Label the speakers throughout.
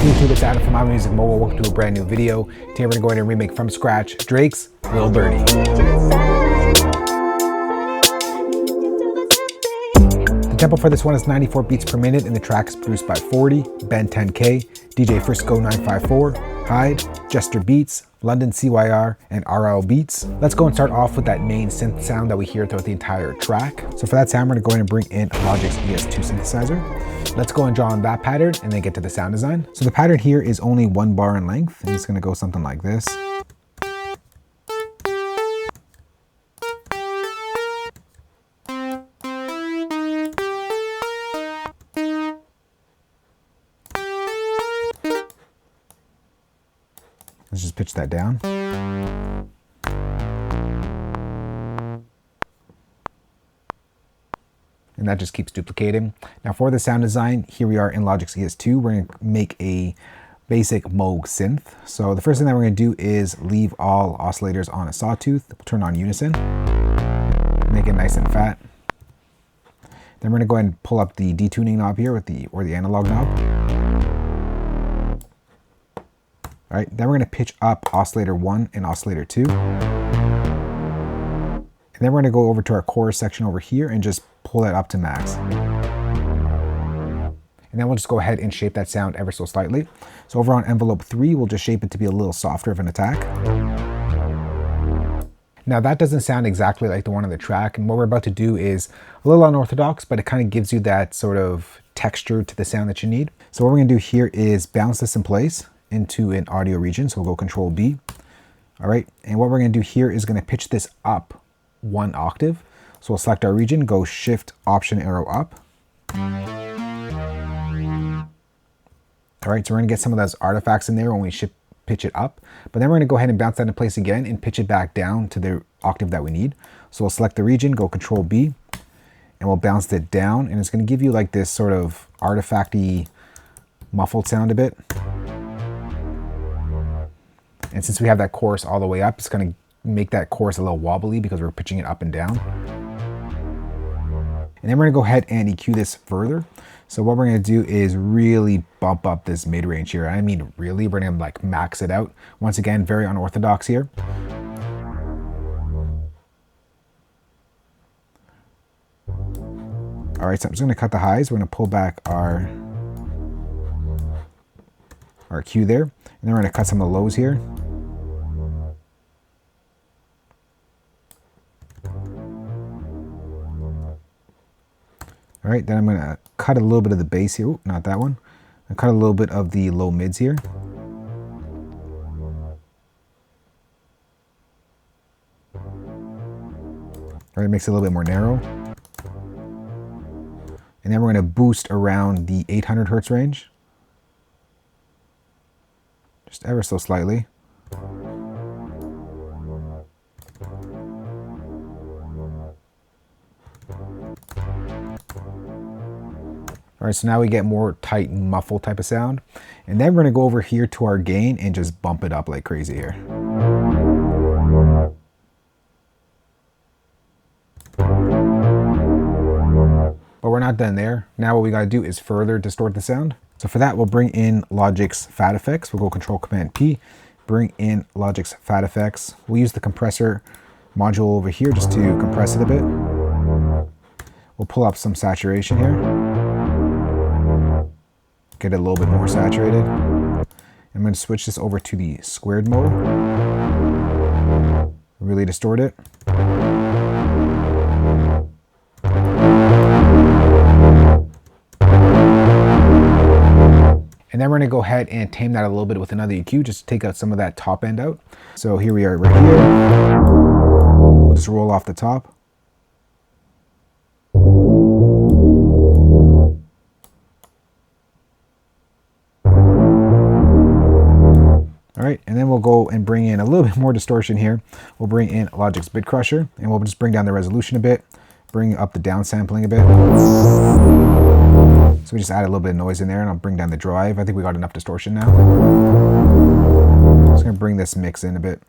Speaker 1: YouTube, it's Adam from My Music Mobile. Welcome to a brand new video. Today we're going to go ahead and remake from scratch Drake's Lil Birdie. The tempo for this one is 94 beats per minute and the track is produced by 40, Ben 10K, DJ Frisco 954, Hidde, Jester Beats, London CYR, and RL Beats. Let's go and start off with that main synth sound that we hear throughout the entire track. So for that sound, we're going to go ahead and bring in Logic's ES2 synthesizer. Let's go and draw on that pattern and then get to the sound design. So the pattern here is only 1 bar in length, and it's going to go something like this. Let's just pitch that down. And that just keeps duplicating. Now for the sound design, here we are in Logic's ES2. We're going to make a basic Moog synth. So the first thing that we're going to do is leave all oscillators on a sawtooth. We'll turn on unison, make it nice and fat. Then we're going to go ahead and pull up the detuning knob here with the analog knob. All right, then we're going to pitch up oscillator 1 and oscillator 2. And then we're going to go over to our chorus section over here and just pull that up to max. And then we'll just go ahead and shape that sound ever so slightly. So over on envelope 3, we'll just shape it to be a little softer of an attack. Now that doesn't sound exactly like the one on the track, and what we're about to do is a little unorthodox, but it kind of gives you that sort of texture to the sound that you need. So what we're going to do here is bounce this in place into an audio region. So we'll go Control B. All right, and what we're going to do here is going to pitch this up 1 octave. So we'll select our region, go Shift Option arrow up. All right, so we're going to get some of those artifacts in there when we pitch it up, but then we're going to go ahead and bounce that in place again and pitch it back down to the octave that we need. So we'll select the region, go Control B, and we'll bounce it down, and it's going to give you like this sort of artifacty muffled sound a bit. And since we have that chorus all the way up, it's going to make that chorus a little wobbly because we're pitching it up and down. And then we're going to go ahead and EQ this further. So what we're going to do is really bump up this mid-range here. I mean, really, we're going to like max it out. Once again, very unorthodox here. All right, so I'm just going to cut the highs. We're going to pull back our EQ there. And then we're going to cut some of the lows here. All right, then I'm going to cut a little bit of the bass here. Ooh, not that one. I cut a little bit of the low mids here. All right, makes it a little bit more narrow. And then we're going to boost around the 800 hertz range. Just ever so slightly. All right, so now we get more tight muffle type of sound. And then we're gonna go over here to our gain and just bump it up like crazy here. But we're not done there. Now what we gotta do is further distort the sound. So for that, we'll bring in Logic's Fat Effects. We'll go Control Command P, bring in Logic's Fat Effects. We'll use the compressor module over here just to compress it a bit. We'll pull up some saturation here. Get it a little bit more saturated. I'm going to switch this over to the squared mode. Really distort it. And then we're going to go ahead and tame that a little bit with another EQ just to take out some of that top end out. So here we are right here. We'll just roll off the top. All right, and then we'll go and bring in a little bit more distortion here. We'll bring in Logic's Bit Crusher, and we'll just bring down the resolution a bit, bring up the downsampling a bit. So we just add a little bit of noise in there, and I'll bring down the drive. I think we got enough distortion now. Just gonna bring this mix in a bit.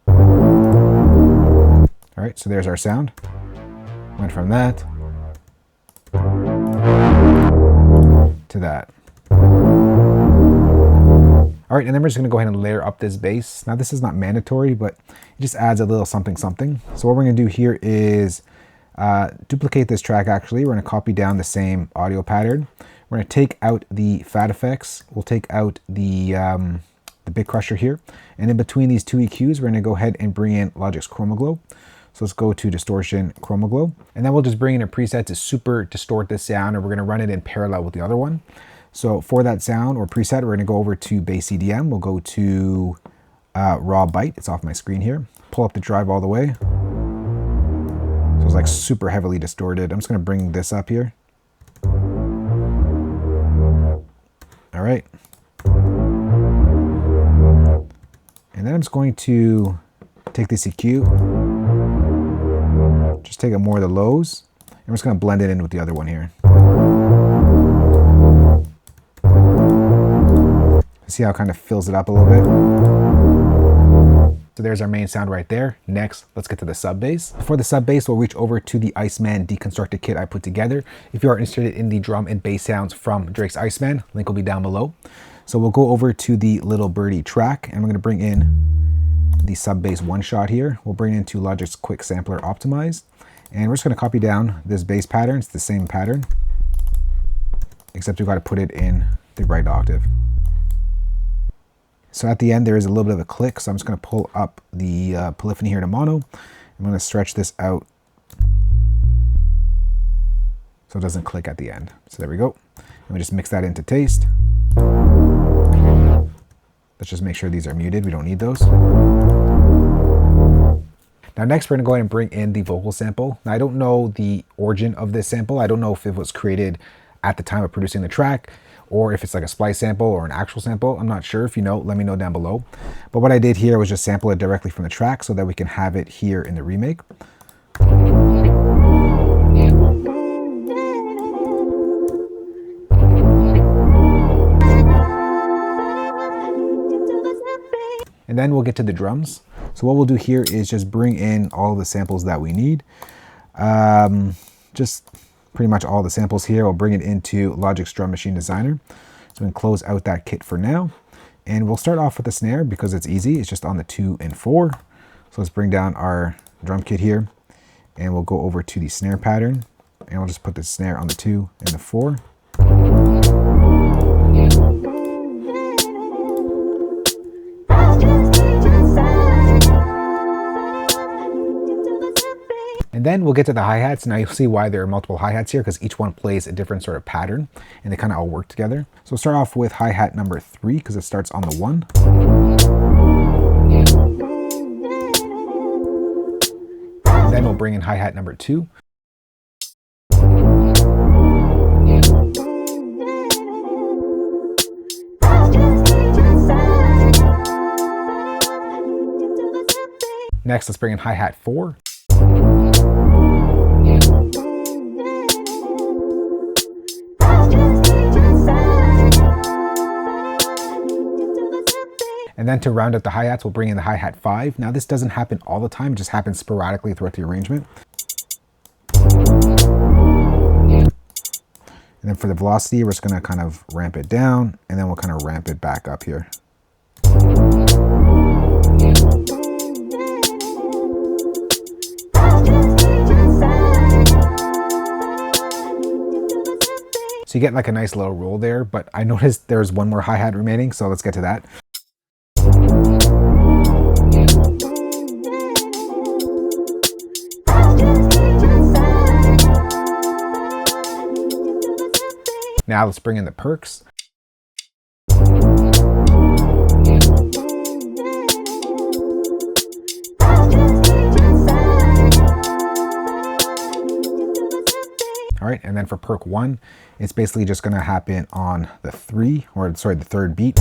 Speaker 1: All right, so there's our sound. Went from that to that. All right, and then we're just gonna go ahead and layer up this bass. Now this is not mandatory, but it just adds a little something something. So what we're gonna do here is duplicate this track actually. We're gonna copy down the same audio pattern. We're gonna take out the fat effects. We'll take out the bit crusher here. And in between these two EQs, we're gonna go ahead and bring in Logic's Chroma Glow. So let's go to Distortion, Chroma Glow. And then we'll just bring in a preset to super distort this sound, and we're gonna run it in parallel with the other one. So for that sound or preset, we're gonna go over to Bass EDM. We'll go to Raw Byte. It's off my screen here. Pull up the drive all the way. So it's like super heavily distorted. I'm just gonna bring this up here. All right. And then I'm just going to take this EQ, just take out more of the lows, and we're just gonna blend it in with the other one here. See how it kind of fills it up a little bit. So there's our main sound right there. Next, let's get to the sub bass. For the sub bass, we'll reach over to the Iceman deconstructed kit I put together. If you are interested in the drum and bass sounds from Drake's Iceman, link will be down below. So we'll go over to the Little Birdie track, and we're gonna bring in the sub bass one shot here. We'll bring it into Logic's Quick Sampler Optimized, and we're just gonna copy down this bass pattern. It's the same pattern, except we've got to put it in the right octave. So at the end, there is a little bit of a click. So I'm just going to pull up the polyphony here to mono. I'm going to stretch this out so it doesn't click at the end. So there we go. And we just mix that into taste. Let's just make sure these are muted. We don't need those. Now next, we're going to go ahead and bring in the vocal sample. Now I don't know the origin of this sample. I don't know if it was created at the time of producing the track, or if it's like a splice sample or an actual sample. I'm not sure. If you know, let me know down below. But what I did here was just sample it directly from the track so that we can have it here in the remake. And then we'll get to the drums. So what we'll do here is just bring in all the samples that we need. Just pretty much all the samples here. We'll bring it into Logic's Drum Machine Designer. So we can close out that kit for now. And we'll start off with the snare because it's easy. It's just on the 2 and 4. So let's bring down our drum kit here, and we'll go over to the snare pattern, and we'll just put the snare on the 2 and the 4. And then we'll get to the hi-hats. Now you'll see why there are multiple hi-hats here, because each one plays a different sort of pattern and they kind of all work together. So we'll start off with hi-hat number 3 because it starts on the 1. And then we'll bring in hi-hat number 2. Next, let's bring in hi-hat 4. And then to round out the hi-hats, we'll bring in the hi-hat 5. Now this doesn't happen all the time, it just happens sporadically throughout the arrangement. And then for the velocity, we're just gonna kind of ramp it down, and then we'll kind of ramp it back up here. So you get like a nice little roll there, but I noticed there's one more hi-hat remaining, so let's get to that. Now let's bring in the perks. All right, and then for perk 1, it's basically just gonna happen on the 3, or sorry, the 3rd beat.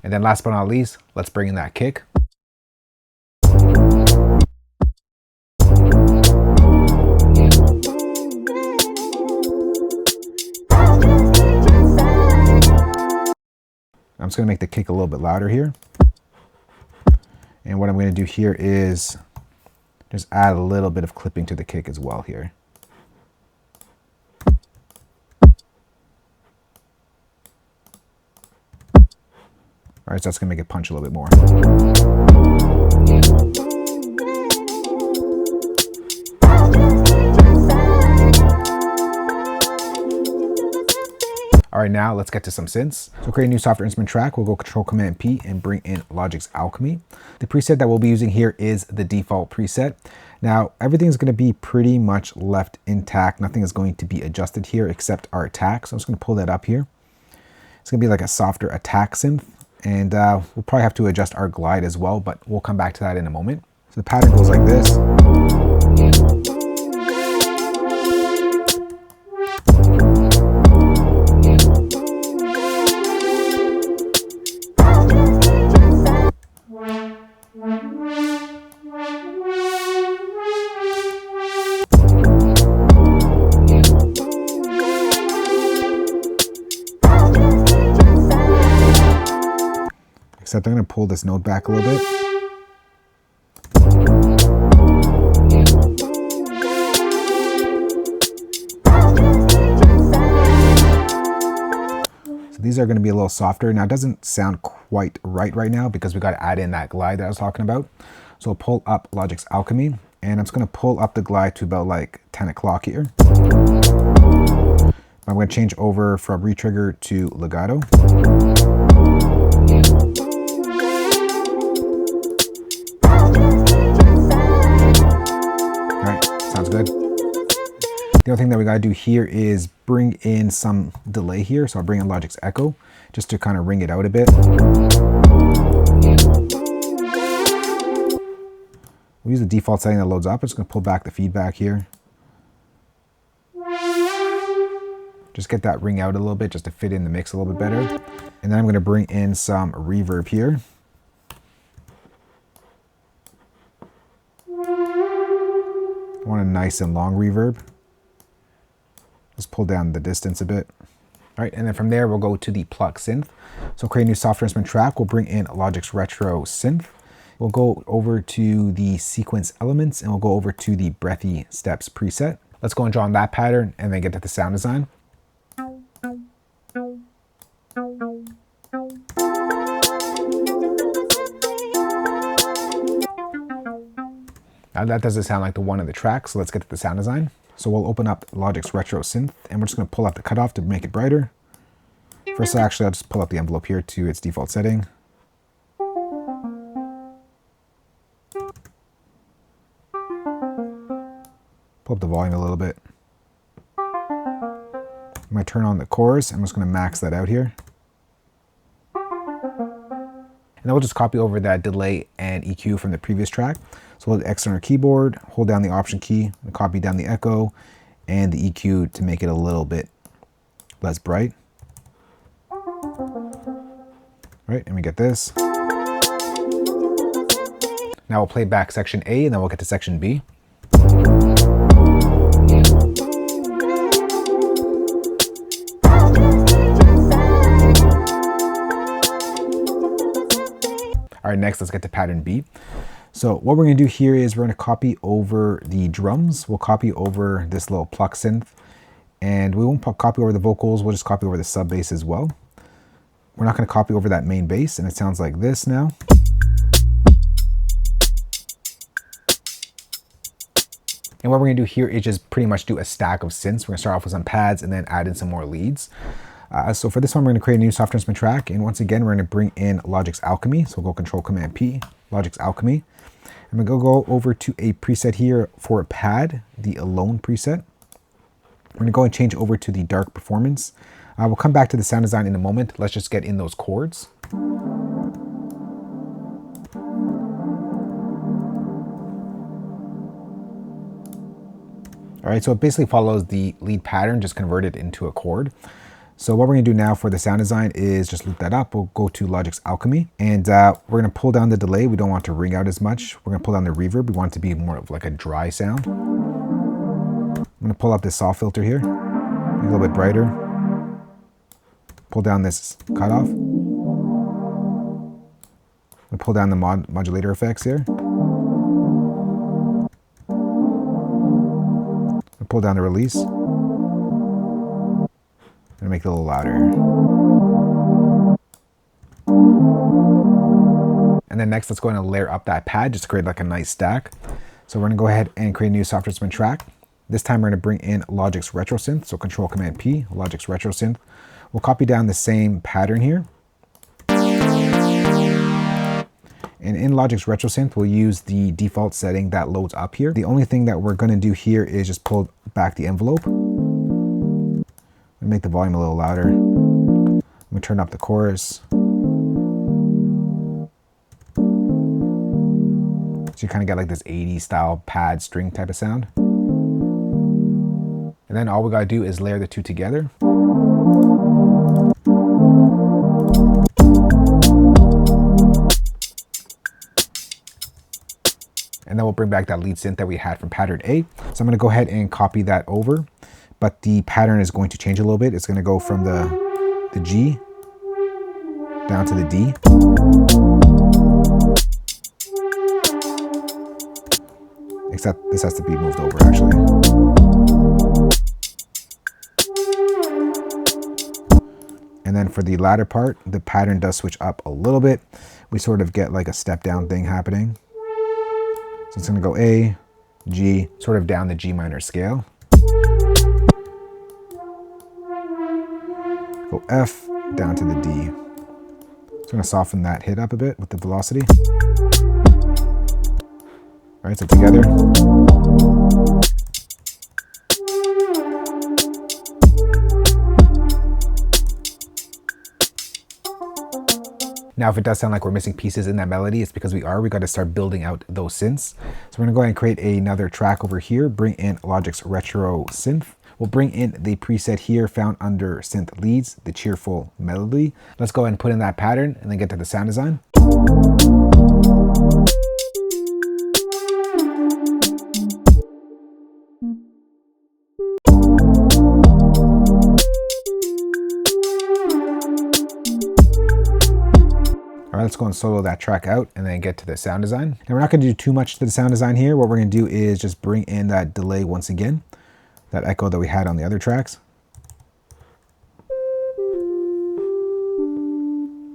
Speaker 1: And then last but not least, let's bring in that kick. I'm just going to make the kick a little bit louder here. And what I'm going to do here is Just add a little bit of clipping to the kick as well here. All right, so that's gonna make it punch a little bit more. All right, now let's get to some synths. So create a new software instrument track. We'll go Control-Command-P and bring in Logic's Alchemy. The preset that we'll be using here is the default preset. Now, everything's gonna be pretty much left intact. Nothing is going to be adjusted here except our attack. So I'm just gonna pull that up here. It's gonna be like a softer attack synth. And we'll probably have to adjust our glide as well, but we'll come back to that in a moment. So the pattern goes like this. Except I'm going to pull this note back a little bit. So these are going to be a little softer. Now it doesn't sound quite right now because we got to add in that glide that I was talking about. So I'll pull up Logic's Alchemy and I'm just going to pull up the glide to about like 10 o'clock here. I'm going to change over from retrigger to legato. Sounds good. The other thing that we gotta do here is bring in some delay here. So I'll bring in Logic's Echo just to kind of ring it out a bit. We'll use the default setting that loads up. I'm just gonna pull back the feedback here. Just get that ring out a little bit just to fit in the mix a little bit better. And then I'm gonna bring in some reverb here. I want a nice and long reverb. Let's pull down the distance a bit. All right, and then from there, we'll go to the Pluck Synth. So create a new software instrument track. We'll bring in Logic's Retro Synth. We'll go over to the sequence elements and we'll go over to the breathy steps preset. Let's go and draw on that pattern and then get to the sound design. Now that doesn't sound like the one of the tracks, so let's get to the sound design. So we'll open up Logic's Retro Synth and we're just gonna pull up the cutoff to make it brighter. First, actually, I'll just pull up the envelope here to its default setting. Pull up the volume a little bit. I'm gonna turn on the chorus. I'm just gonna max that out here. And then we'll just copy over that delay and EQ from the previous track. So we'll X on our keyboard, hold down the Option key, and copy down the echo and the EQ to make it a little bit less bright. All right, and we get this. Now we'll play back section A and then we'll get to section B. All right, next let's get to pattern B. So what we're gonna do here is we're gonna copy over the drums. We'll copy over this little Pluck Synth and we won't copy over the vocals. We'll just copy over the sub bass as well. We're not gonna copy over that main bass and it sounds like this now. And what we're gonna do here is just pretty much do a stack of synths. We're gonna start off with some pads and then add in some more leads. So for this one, we're gonna create a new software instrument track. And once again, we're gonna bring in Logic's Alchemy. So we'll go Control-Command-P, Logic's Alchemy. And we're gonna go over to a preset here for a pad, the Alone preset. We're gonna go and change over to the Dark Performance. We'll come back to the sound design in a moment. Let's just get in those chords. All right, so it basically follows the lead pattern, just convert it into a chord. So what we're gonna do now for the sound design is just loop that up. We'll go to Logic's Alchemy and we're gonna pull down the delay. We don't want to ring out as much. We're gonna pull down the reverb. We want it to be more of like a dry sound. I'm gonna pull up this soft filter here, a little bit brighter. Pull down this cutoff. We'll pull down the modulator effects here. Pull down the release. And make it a little louder. And then next, let's go ahead and layer up that pad just to create like a nice stack. So we're gonna go ahead and create a new software instrument track. This time we're gonna bring in Logic's Retro Synth. So Control Command P, Logic's Retro Synth. We'll copy down the same pattern here. And in Logic's Retro Synth, we'll use the default setting that loads up here. The only thing that we're gonna do here is just pull back the envelope. Make the volume a little louder. I'm gonna turn up the chorus. So you kind of get like this 80s style pad string type of sound. And then all we gotta do is layer the two together. And then we'll bring back that lead synth that we had from pattern A. So I'm gonna go ahead and copy that over, but the pattern is going to change a little bit. It's gonna go from the G down to the D. Except this has to be moved over actually. And then for the latter part, the pattern does switch up a little bit. We sort of get like a step down thing happening. So it's gonna go A, G, sort of down the G minor scale. Go F, down to the D. So I'm gonna soften that hit up a bit with the velocity. All right, so together. Now, if it does sound like we're missing pieces in that melody, it's because we got to start building out those synths. So we're gonna go ahead and create another track over here, bring in Logic's Retro Synth. We'll bring in the preset here found under Synth Leads, the cheerful melody. Let's go ahead and put in that pattern and then get to the sound design. All right, let's go and solo that track out and then get to the sound design. Now we're not gonna do too much to the sound design here. What we're gonna do is just bring in that delay once again, that echo that we had on the other tracks.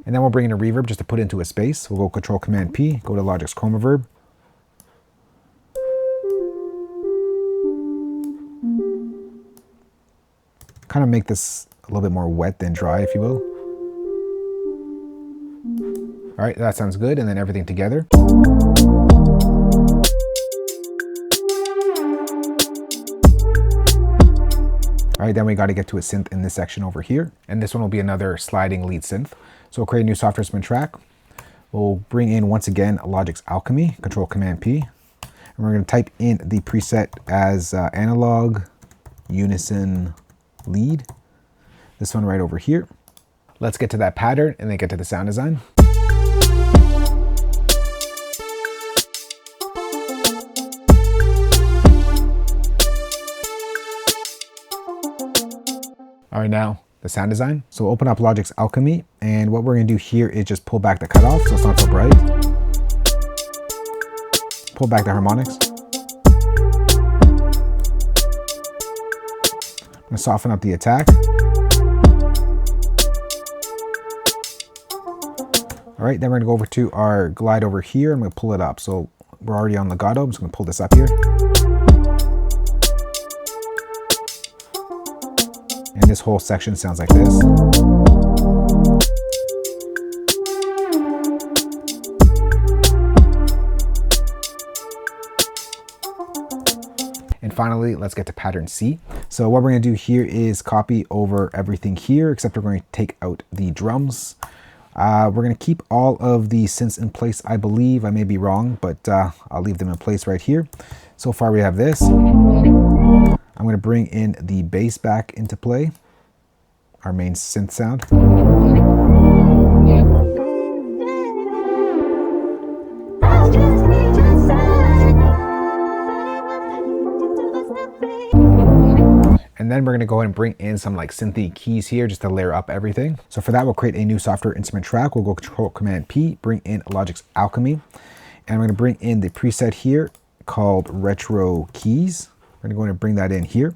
Speaker 1: And then we'll bring in a reverb just to put into a space. We'll go Control Command P, go to Logic's Chroma Verb. Kind of make this a little bit more wet than dry, if you will. All right, that sounds good. And then everything together. All right, then we got to get to a synth in this section over here. And this one will be another sliding lead synth. So we'll create a new software instrument track. We'll bring in, once again, Logic's Alchemy, Control Command P. And we're going to type in the preset as analog unison lead. This one right over here. Let's get to that pattern and then get to the sound design. All right, now the sound design. So we'll open up Logic's Alchemy, and what we're gonna do here is just pull back the cutoff so it's not so bright. Pull back the harmonics. I'm gonna soften up the attack. All right, then we're gonna go over to our glide over here. I'm gonna pull it up. So we're already on legato. I'm just gonna pull this up here. And this whole section sounds like this. And finally, let's get to pattern C. So what we're gonna do here is copy over everything here, except we're going to take out the drums. We're gonna keep all of the synths in place, I believe. I may be wrong, but I'll leave them in place right here. So far we have this. I'm gonna bring in the bass back into play, our main synth sound. And then we're gonna go ahead and bring in some like Synth Keys here just to layer up everything. So for that, we'll create a new software instrument track. We'll go Control Command P, bring in Logic's Alchemy. And I'm gonna bring in the preset here called Retro Keys. We're going to bring that in here.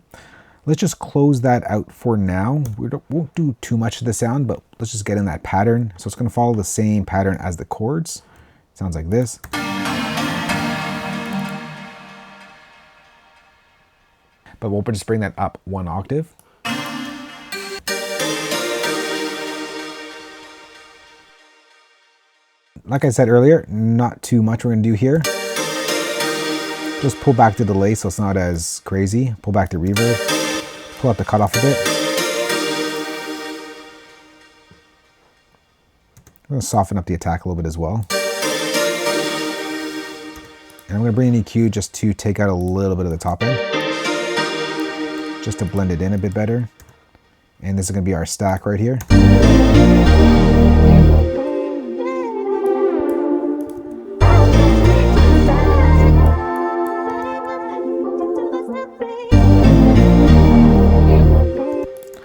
Speaker 1: Let's just close that out for now. We won't do too much of the sound, but let's just get in that pattern. So it's going to follow the same pattern as the chords. Sounds like this. But we'll just bring that up 1 octave. Like I said earlier, not too much we're going to do here. Just pull back the delay so it's not as crazy. Pull back the reverb. Pull out the cutoff a bit. I'm going to soften up the attack a little bit as well. And I'm going to bring an EQ just to take out a little bit of the top end. Just to blend it in a bit better. And this is going to be our stack right here.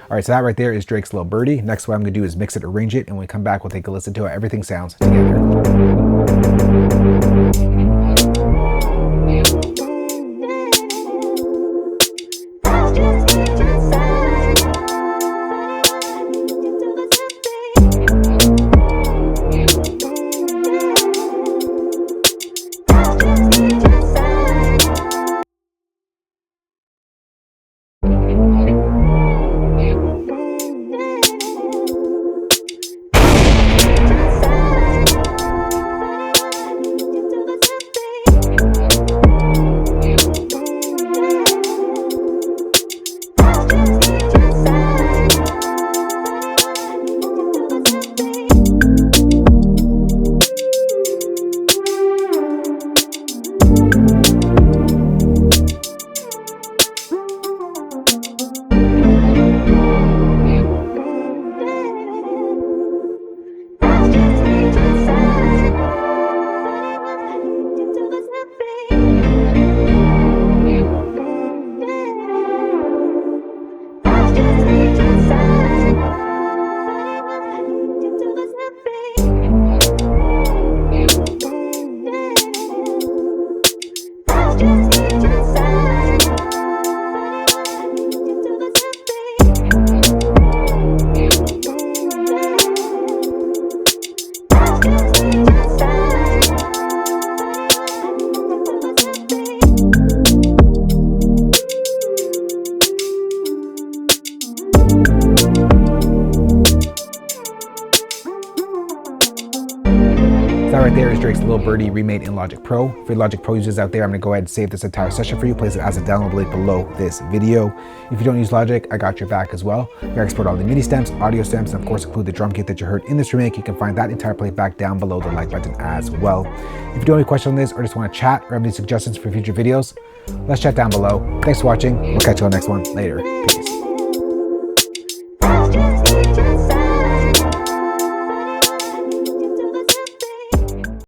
Speaker 1: All right, so that right there is Drake's Lil Birdie. Next, what I'm gonna do is mix it, arrange it, and when we come back, we'll take a listen to how everything sounds together. That right there is Drake's Lil Birdie remade in Logic Pro. For Logic Pro users out there, I'm going to go ahead and save this entire session for you, place it as a download link below this video. If you don't use Logic, I got your back as well. You can export all the MIDI stems, audio stems, and of course include the drum kit that you heard in this remake. You can find that entire playback down below the like button as well. If you do have any questions on this or just want to chat or have any suggestions for future videos, let's chat down below. Thanks for watching. We'll catch you on the next one. Later. Peace.